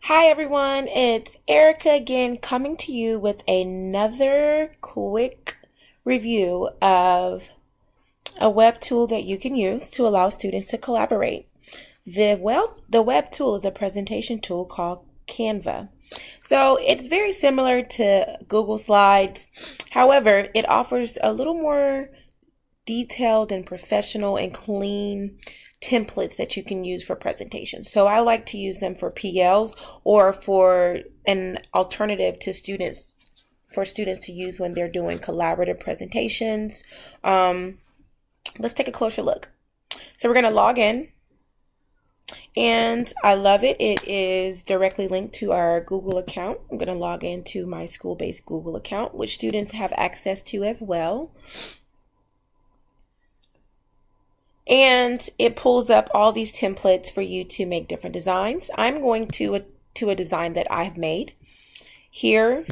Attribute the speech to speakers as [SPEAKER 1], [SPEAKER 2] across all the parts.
[SPEAKER 1] Hi everyone, it's Erica again coming to you with another quick review of a web tool that you can use to allow students to collaborate. The web tool is a presentation tool called Canva. So it's very similar to Google Slides. However, it offers a little more detailed and professional and clean templates that you can use for presentations. So I like to use them for PLs or for an alternative to students for students to use when they're doing collaborative presentations. Let's take a closer look. So we're going to log in, and I love it. It is directly linked to our Google account. I'm going to log into my school-based Google account, which students have access to as well. And it pulls up all these templates for you to make different designs. I'm going to a design that I've made. Here,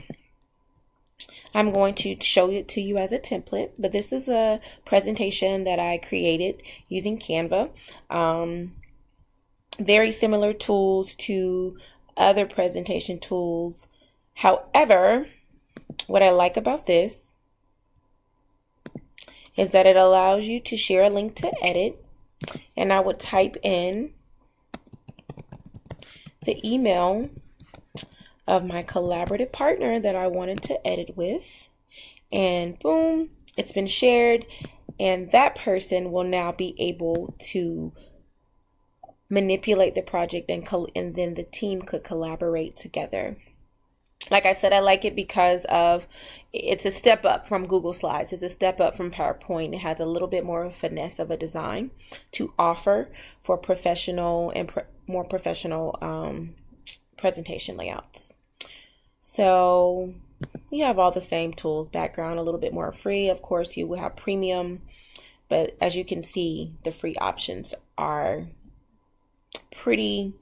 [SPEAKER 1] I'm going to show it to you as a template, but this is a presentation that I created using Canva. Very similar tools to other presentation tools. However, what I like about this is that it allows you to share a link to edit, and I would type in the email of my collaborative partner that I wanted to edit with, and boom, it's been shared, and that person will now be able to manipulate the project, and then the team could collaborate together. Like I said, I like it because it's a step up from Google Slides. It's a step up from PowerPoint. It has a little bit more finesse of a design to offer for professional and more professional presentation layouts. So you have all the same tools, background a little bit more free. Of course, you will have premium, but as you can see, the free options are pretty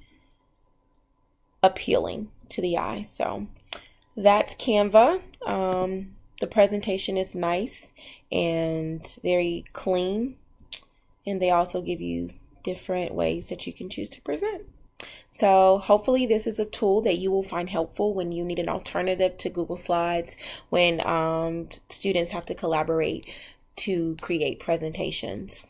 [SPEAKER 1] appealing to the eye. So that's Canva. The presentation is nice and very clean, and they also give you different ways that you can choose to present. So hopefully this is a tool that you will find helpful when you need an alternative to Google Slides, when students have to collaborate to create presentations.